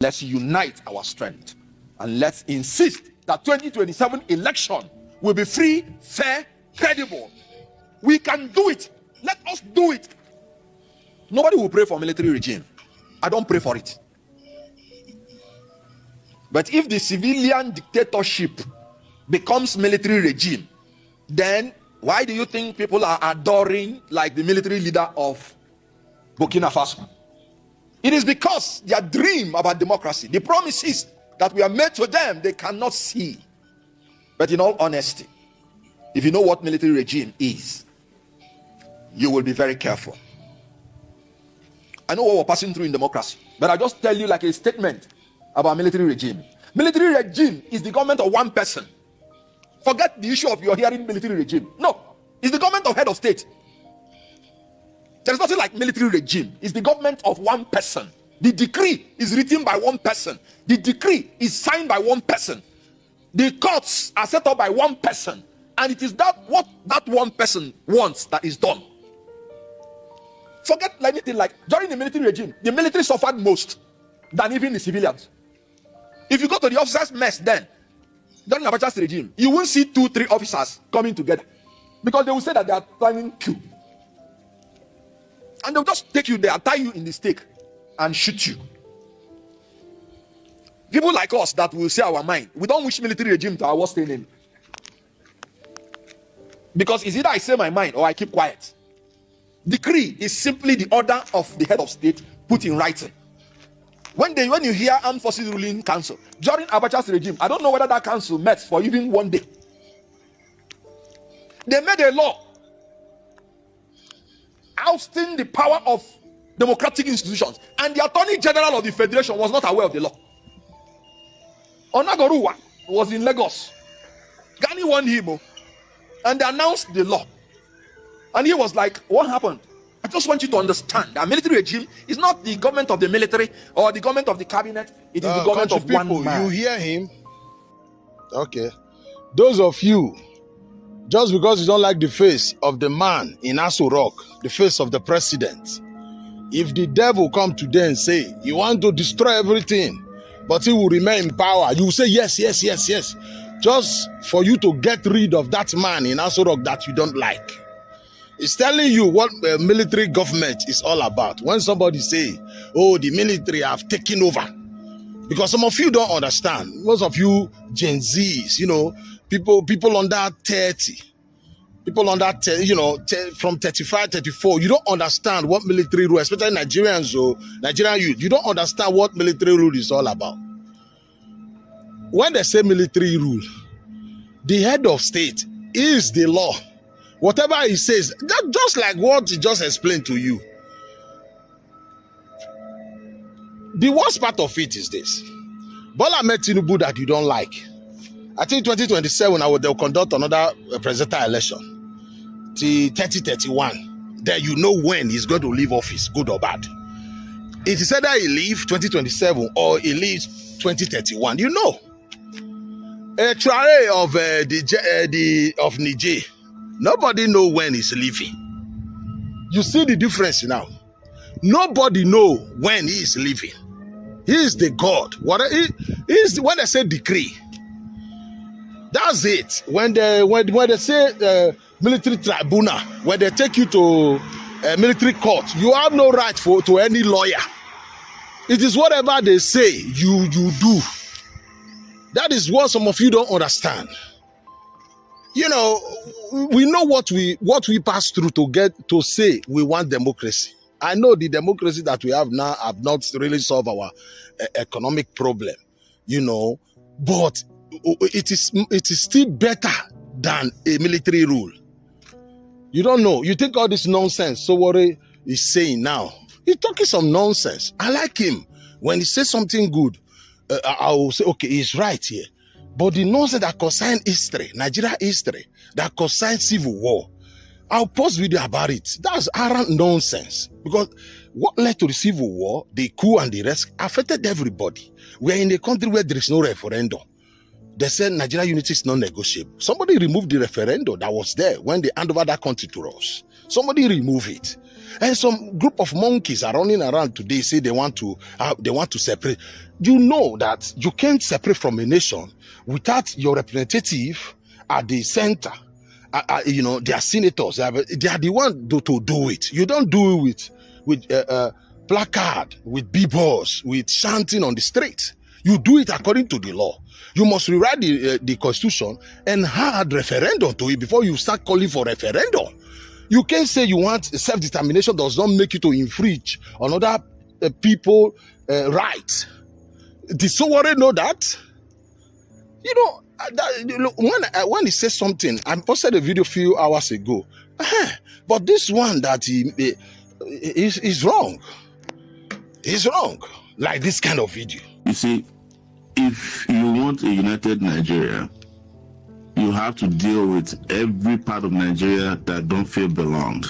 Let's unite our strength and let's insist that 2027 election will be free, fair, credible. We can do it. Let us do it. Nobody will pray for military regime. I don't pray for it. But if the civilian dictatorship becomes military regime, then why do you think people are adoring like the military leader of Burkina Faso? It is because their dream about democracy, the promises that we are made to them, they cannot see. But in all honesty, if you know what military regime is, you will be very careful. I know what we're passing through in democracy, but I just tell you like a statement about military regime. Military regime is the government of one person. Forget the issue of your hearing military regime. No, it's the government of head of state. There's nothing like military regime. It's the government of one person. The decree is written by one person. The decree is signed by one person. The courts are set up by one person. And it is that what that one person wants that is done. Forget anything like during the military regime, the military suffered most than even the civilians. If you go to the officers' mess then, during Abacha's regime, you won't see 2-3 officers coming together because they will say that they are planning coup. And they'll just take you there, tie you in the stake and shoot you. People like us that will say our mind, we don't wish military regime to our worst enemy. Because it's either I say my mind or I keep quiet. Decree is simply the order of the head of state put in writing. When you hear Armed Forces Ruling Council, during Abacha's regime, I don't know whether that council met for even one day. They made a law ousting the power of democratic institutions, and the Attorney General of the Federation was not aware of the law. Onagoruwa was in Lagos. Gani won him, and they announced the law. And he was like, what happened? I just want you to understand that military regime is not the government of the military or the government of the cabinet. It is the government of people, one man. You hear him? Okay. Those of you, just because you don't like the face of the man in Aso Rock, the face of the president, if the devil come today and say, you want to destroy everything, but he will remain in power, you will say, yes, yes, yes, yes. Just for you to get rid of that man in Aso Rock that you don't like. It's telling you what military government is all about. When somebody say, oh, the military have taken over. Because some of you don't understand. Most of you Gen Zs, people under 30. People under 10, from 35, 34. You don't understand what military rule, especially Nigerians or Nigerian youth. You don't understand what military rule is all about. When they say military rule, the head of state is the law. Whatever he says, just like what he just explained to you. The worst part of it is this. Bola Ahmed Tinubu that you don't like. I think 2027, they'll conduct another presidential election. Till 2031. Then you know when he's going to leave office, good or bad. It is either he leave 2027 or he leaves 2031. You know. A Traore of Niger. Nobody know when he's leaving. You see the difference now. Nobody know when he is leaving. He is the God. When they say decree, that's it. When they say military tribunal, when they take you to military court, you have no right to any lawyer. It is whatever they say you do. That is what some of you don't understand. We know what we pass through to get to say we want democracy. I know the democracy that we have now have not really solved our economic problem, but it is still better than a military rule. You don't know. You think all this nonsense Sowore is saying now. He's talking some nonsense. I like him. When he says something good, I will say, okay, he's right here. But the nonsense that concern history, Nigeria history, that concern civil war, I'll post video about it. That's arrant nonsense. Because what led to the civil war, the coup and the rest, affected everybody. We are in a country where there is no referendum. They said Nigeria unity is non-negotiable. Somebody removed the referendum that was there when they hand over that country to us. Somebody removed it. And some group of monkeys are running around today, say they want to separate. You know that you can't separate from a nation without your representative at the center. They are senators. They are the one to do it. You don't do it with placard, with b-boys, with chanting on the street. You do it according to the law. You must rewrite the constitution and have referendum to it before you start calling for referendum. You can't say you want self-determination does not make you to infringe on other people's rights. Did Sowore know that? You know, when he says something, I posted a video a few hours ago. But this one that is wrong. He's wrong. Like this kind of video. You see, if you want a united Nigeria, you have to deal with every part of Nigeria that don't feel belonged.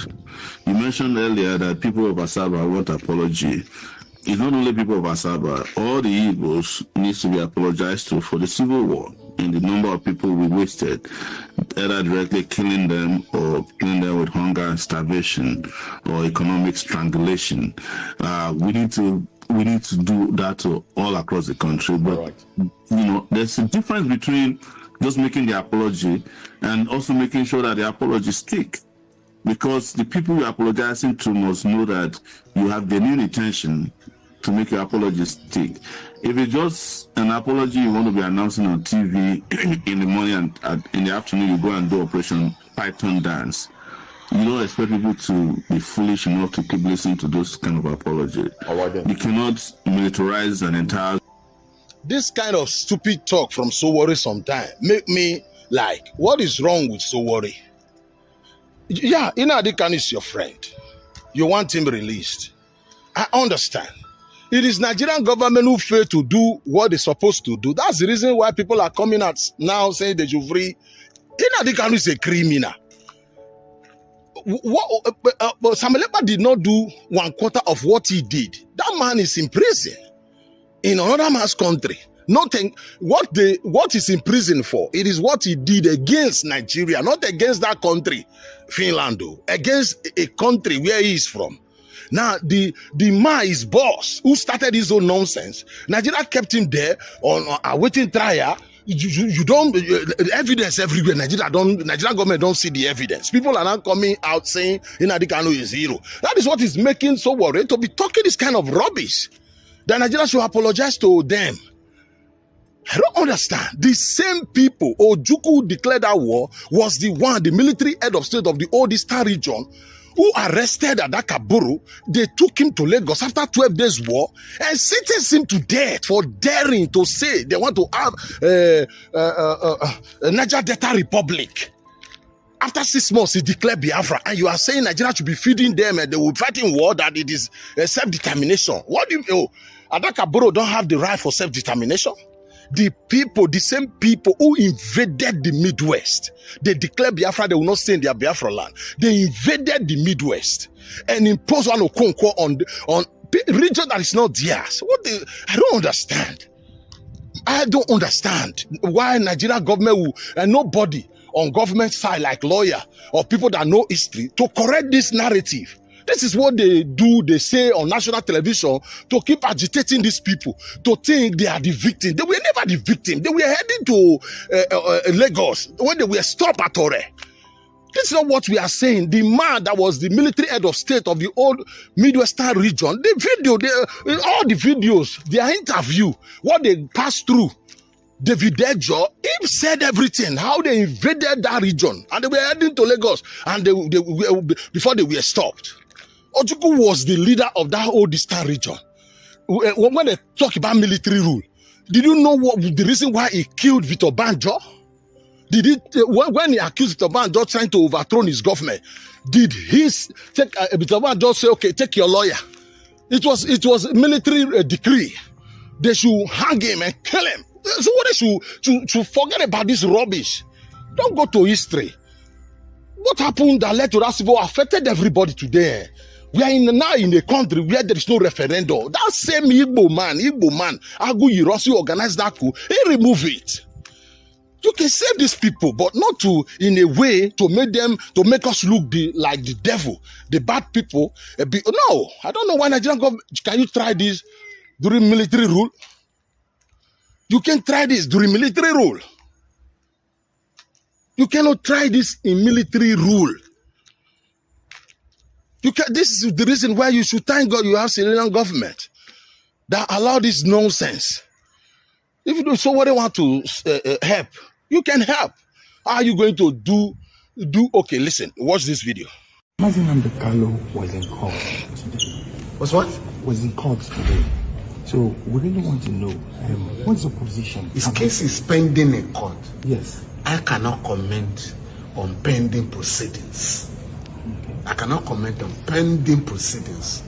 You mentioned earlier that people of Asaba want apology. It's not only people of Asaba, all the Igbos needs to be apologized to for the civil war and the number of people we wasted, either directly killing them or killing them with hunger and starvation or economic strangulation. We need to do that to all across the country. But, there's a difference between just making the apology and also making sure that the apology stick. Because the people you're apologizing to must know that you have genuine intention to make your apology stick. If it's just an apology you want to be announcing on TV in the morning and in the afternoon you go and do Operation Python dance, you don't expect people to be foolish enough to keep listening to those kind of apology. You cannot militarize an entire... This kind of stupid talk from Sowore sometimes make me like, what is wrong with Sowore? Yeah, Nnamdi Kanu is your friend. You want him released. I understand. It is Nigerian government who failed to do what they're supposed to do. That's the reason why people are coming out now saying they should free. Nnamdi Kanu is a criminal. Samuel Ekpa did not do 1/4 of what he did. That man is in prison in another man's country. Nothing. What is in prison for? It is what he did against Nigeria, not against that country, Finland, against a country where he is from. Now the man is boss who started his own nonsense. Nigeria kept him there on awaiting trial. You don't evidence everywhere. Nigerian government don't see the evidence. People are not coming out saying Nnamdi Kanu is hero. That is what is making Sowore to be talking this kind of rubbish. That Nigeria should apologize to them. I don't understand. The same people Ojukwu who declared that war was the military head of state of the old Eastern region who arrested Adakaburu. They took him to Lagos after 12 days war and sentenced him to death for daring to say they want to have a Niger Delta Republic. After 6 months, he declared Biafra, and you are saying Nigeria should be feeding them and they will fight in war, that it is self-determination. What do you Adakaburu don't have the right for self-determination? The same people who invaded the Midwest, they declared Biafra, they will not stay in their Biafra land. They invaded the Midwest and imposed one Okonkwo on region that is not theirs. I don't understand. I don't understand why Nigeria government will, and nobody on government side like lawyer or people that know history to correct this narrative. This is what they do, they say on national television to keep agitating these people, to think they are the victim. They were never the victim. They were heading to Lagos when they were stopped at Ore. This is not what we are saying. The man that was the military head of state of the old Midwestern region, the video, all the videos, their interview, what they passed through, David Dejo, he said everything, how they invaded that region, and they were heading to Lagos, and before they were stopped. Ojukwu was the leader of that old Eastern region. When they talk about military rule, did you know what the reason why he killed Victor Banjo? When he accused Victor Banjo trying to overthrow his government, did Victor Banjo say, okay, take your lawyer? It was a military decree. They should hang him and kill him. So what they should forget about this rubbish. Don't go to history. What happened that led to that civil war affected everybody today. We are now in a country where there is no referendum. That same Igbo man, Agu Yirosi organized that coup, he removed it. You can save these people, but not to in a way to make us look like the devil, the bad people. No, I don't know why Nigerian government. Can you try this during military rule? You can try this during military rule. You cannot try this in military rule. This is the reason why you should thank God you have civilian government that allow this nonsense. If you do somebody want to help, you can help. How are you going to do? Okay, listen, watch this video. Nnamdi Kanu was in court today. Was in court today. So we really want to know what's the position? His case is pending in court. Yes. I cannot comment on pending proceedings. Okay. I cannot comment on pending proceedings.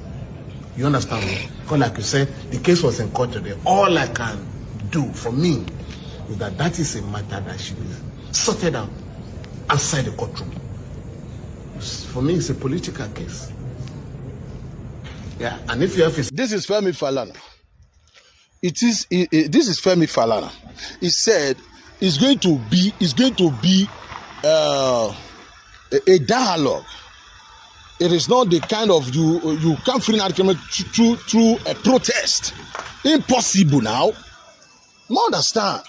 You understand me? Because like you said, the case was in court today. All I can do for me is that is a matter that should be sorted out outside the courtroom. For me, it's a political case. Yeah, and if you have This is Femi Falana. This is Femi Falana. He said it's going to be a dialogue. It is not the kind of you can't free an argument through a protest. Impossible now. You understand?